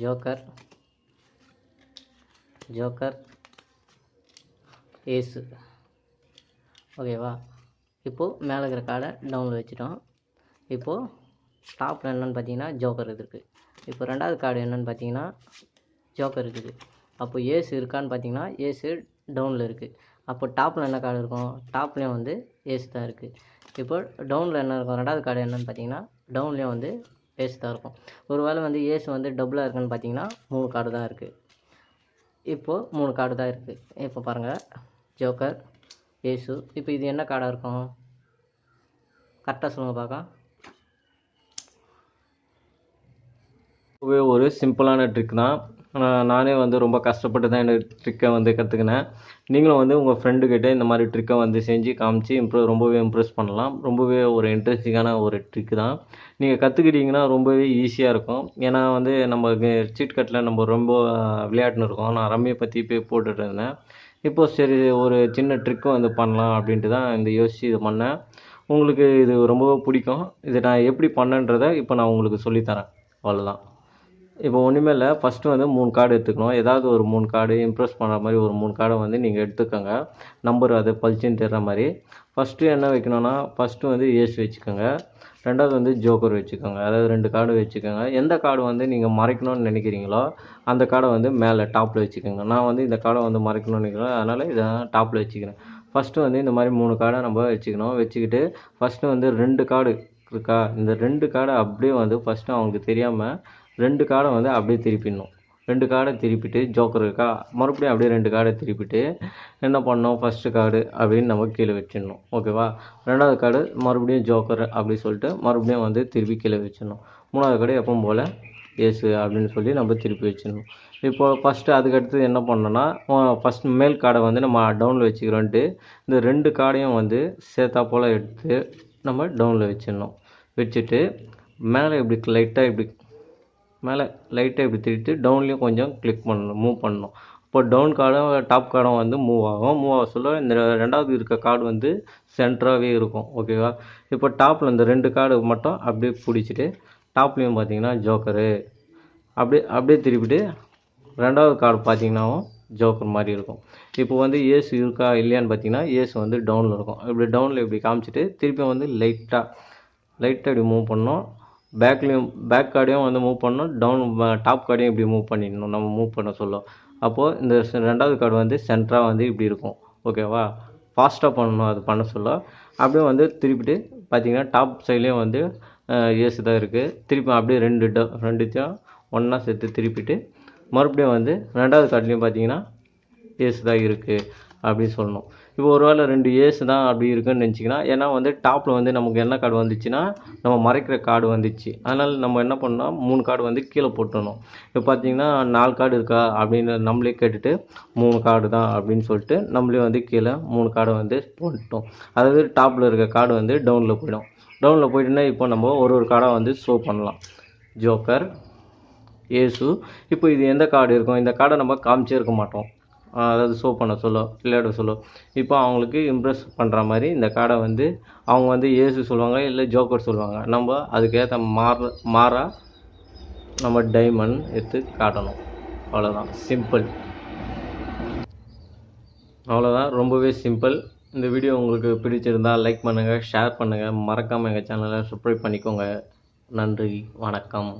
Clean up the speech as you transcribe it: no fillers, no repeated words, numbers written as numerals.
Joker, joker, ஏசு. ஓகேவா? இப்போது மேலே இருக்கிற கார்டை டவுனில் வச்சுட்டோம். இப்போது டாப்பில் என்னென்னு பார்த்தீங்கன்னா ஜோக்கர் இருக்குது. இப்போ ரெண்டாவது கார்டு என்னென்னு பார்த்தீங்கன்னா ஜோக்கர் இருக்குது. அப்போ ஏசு இருக்கான்னு பார்த்தீங்கன்னா ஏசு டவுனில் இருக்குது. அப்போ டாப்பில் என்ன கார்டு இருக்கும்? டாப்லேயும் வந்து ஏசு தான் இருக்குது. இப்போ டவுனில் என்ன இருக்கும்? ரெண்டாவது கார்டு என்னென்னு பார்த்தீங்கன்னா டவுன்லேயும் வந்து ஏசு தான் இருக்கும். ஒரு வேளை வந்து ஏசு வந்து டபுளாக இருக்குன்னு பார்த்தீங்கன்னா 3 கார்டு தான் இருக்குது. இப்போது 3 கார்டு தான் இருக்குது. இப்போ பாருங்கள், ஜோக்கர், ஏசு. இப்போ இது என்ன கார்டாக இருக்கும்? கரெக்டாக சொல்லுங்கள் பார்க்கலாம். ஒரு சிம்பிளான ட்ரிக் தான். நானே வந்து ரொம்ப கஷ்டப்பட்டு தான் இந்த ட்ரிக்கை வந்து கற்றுக்கினேன். நீங்களும் வந்து உங்கள் ஃப்ரெண்டுக்கிட்ட இந்த மாதிரி ட்ரிக்கை வந்து செஞ்சு காமிச்சு ரொம்பவே இம்ப்ரெஸ் பண்ணலாம். ரொம்பவே ஒரு இன்ட்ரெஸ்டிங்கான ஒரு ட்ரிக்கு தான். நீங்கள் கற்றுக்கிட்டிங்கன்னா ரொம்பவே ஈஸியாக இருக்கும். ஏன்னா வந்து நம்ம சீட் கட்டில் நம்ம ரொம்ப விளையாட்டுன்னு இருக்கோம். நான் ரம்மியை பற்றி போய் போட்டுட்டு இருந்தேன். இப்போது சரி ஒரு சின்ன ட்ரிக்கும் வந்து பண்ணலாம் அப்படின்ட்டு தான் இந்த யோசித்து இது பண்ணேன். உங்களுக்கு இது ரொம்பவே பிடிக்கும். இதை நான் எப்படி பண்ணேன்றதை இப்போ நான் உங்களுக்கு சொல்லித்தரேன். அவ்வளோதான். இப்போ ஒன்றுமே இல்லை. ஃபஸ்ட்டு வந்து 3 கார்டு எடுத்துக்கணும். ஏதாவது ஒரு 3 கார்டு இம்ப்ரெஸ் பண்ணுற மாதிரி ஒரு 3 கார்டை வந்து நீங்கள் எடுத்துக்கோங்க. நம்பர் அது பளிச்சுன்னு தெரிகிற மாதிரி. ஃபஸ்ட்டு என்ன வைக்கணும்னா ஃபஸ்ட்டு வந்து ஏசு வச்சுக்கோங்க. ரெண்டாவது வந்து ஜோக்கர் வச்சுக்கோங்க. அதாவது 2 கார்டு வச்சுக்கோங்க. எந்த கார்டு வந்து நீங்கள் மறைக்கணும்னு நினைக்கிறீங்களோ அந்த கார்டை வந்து மேலே டாப்பில் வச்சுக்கோங்க. நான் வந்து இந்த கார்டை வந்து மறைக்கணும்னு நினைக்கிறேன், அதனால் இதை டாப்பில் வச்சுக்கிறேன். ஃபஸ்ட்டு வந்து இந்த மாதிரி 3 கார்டை நம்ம வச்சுக்கணும். வச்சுக்கிட்டு ஃபஸ்ட்டு வந்து 2 கார்டு இருக்கா, இந்த 2 கார்டை அப்படியே வந்து ஃபஸ்ட்டு அவங்களுக்கு தெரியாமல் 2 கார்டை வந்து அப்படியே திருப்பிடணும். 2 கார்டை திருப்பிட்டு ஜோக்கர் இருக்கா, மறுபடியும் அப்படியே 2 கார்டை திருப்பிட்டு என்ன பண்ணணும், ஃபஸ்ட்டு கார்டு அப்படின்னு நம்ம கீழே வச்சிடணும். ஓகேவா? ரெண்டாவது கார்டு மறுபடியும் ஜோக்கர் அப்படி சொல்லிட்டு மறுபடியும் வந்து திருப்பி கீழே வச்சிடணும். மூணாவது கார்டு எப்பவும் போல் ஏசு அப்படின்னு சொல்லி நம்ம திருப்பி வச்சிடணும். இப்போ ஃபஸ்ட்டு அதுக்கடுத்து என்ன பண்ணோன்னா ஃபஸ்ட் மேல் கார்டை வந்து நம்ம டவுனில் வச்சுக்கிறோன்ட்டு இந்த 2 கார்டையும் வந்து சேர்த்தா போல் எடுத்து நம்ம டவுனில் வச்சிடணும். வச்சுட்டு மேலே இப்படி லைட்டாக இப்படி திருட்டு டவுன்லேயும் கொஞ்சம் மூவ் பண்ணணும். இப்போ டவுன் கார்டும் டாப் கார்டும் வந்து மூவ் ஆக சொல்ல இந்த ரெண்டாவது இருக்க கார்டு வந்து சென்டராகவே இருக்கும். ஓகேவா? இப்போ டாப்பில் இந்த 2 கார்டு மட்டும் அப்படியே பிடிச்சிட்டு டாப்லேயும் பார்த்தீங்கன்னா ஜோக்கரு அப்படியே திருப்பிட்டு ரெண்டாவது கார்டு பார்த்தீங்கன்னாவும் ஜோக்கர் மாதிரி இருக்கும். இப்போ வந்து ஏசு இருக்கா இல்லையான்னு பார்த்தீங்கன்னா ஏசு வந்து டவுனில் இருக்கும். இப்படி டவுனில் இப்படி காமிச்சிட்டு திருப்பி வந்து லைட்டாக இப்படி மூவ் பண்ணணும். பேக் கார்டையும் வந்து மூவ் பண்ணணும். டாப் கார்டையும் இப்படி மூவ் பண்ணிடணும் நம்ம மூவ் பண்ண சொல்ல. அப்போது இந்த ரெண்டாவது கார்டு வந்து சென்டராக வந்து இப்படி இருக்கும். ஓகேவா? ஃபாஸ்ட்டாக பண்ணணும் அது பண்ண சொல்ல. அப்படியே வந்து திருப்பிட்டு பார்த்தீங்கன்னா டாப் சைட்லேயும் வந்து ஏசு தான் இருக்குது. திருப்பி அப்படியே ரெண்டுத்தையும் ஒன்றா சேர்த்து திருப்பிட்டு மறுபடியும் வந்து ரெண்டாவது கார்டுலேயும் பார்த்தீங்கன்னா ஏசு தான் இருக்குது அப்படின்னு சொல்லணும். இப்போ ஒரு வேளை 2 ஏசு தான் அப்படி இருக்குன்னு நினச்சிங்கன்னா, ஏன்னா வந்து டாப்பில் வந்து நமக்கு என்ன கார்டு வந்துச்சுன்னா நம்ம மறைக்கிற கார்டு வந்துச்சு. அதனால் நம்ம என்ன பண்ணோம், 3 கார்டு வந்து கீழே போட்டுடணும். இப்போ பார்த்தீங்கன்னா 4 கார்டு இருக்கா அப்படின்னு நம்மளே கேட்டுட்டு 3 கார்டு தான் அப்படின்னு சொல்லிட்டு நம்மளே வந்து கீழே 3 கார்டை வந்து போட்டுட்டோம். அதாவது டாப்பில் இருக்க கார்டு வந்து டவுனில் போயிடும். டவுனில் போயிட்டுன்னா இப்போ நம்ம ஒரு கார்டாக வந்து ஷோ பண்ணலாம். ஜோக்கர், ஏசு. இப்போ இது எந்த கார்டு இருக்கும், இந்த கார்டை நம்ம காமிச்சே இருக்க மாட்டோம். அதாவது ஷோ பண்ண சொல்ல விளையாட சொல்ல. இப்போ அவங்களுக்கு இம்ப்ரெஸ் பண்ணுற மாதிரி இந்த கார்டை வந்து அவங்க வந்து ஏசு சொல்லுவாங்க, இல்லை ஜோக்கர் சொல்லுவாங்க. நம்ம அதுக்கேற்ற மாறா நம்ம டைமண்ட் எடுத்து காட்டணும். அவ்வளோதான், சிம்பிள். அவ்வளோதான், ரொம்பவே சிம்பிள். இந்த வீடியோ உங்களுக்கு பிடிச்சிருந்தால் லைக் பண்ணுங்கள், ஷேர் பண்ணுங்கள், மறக்காமல் எங்கள் சேனலை சப்ஸ்கிரைப் பண்ணிக்கோங்க. நன்றி, வணக்கம்.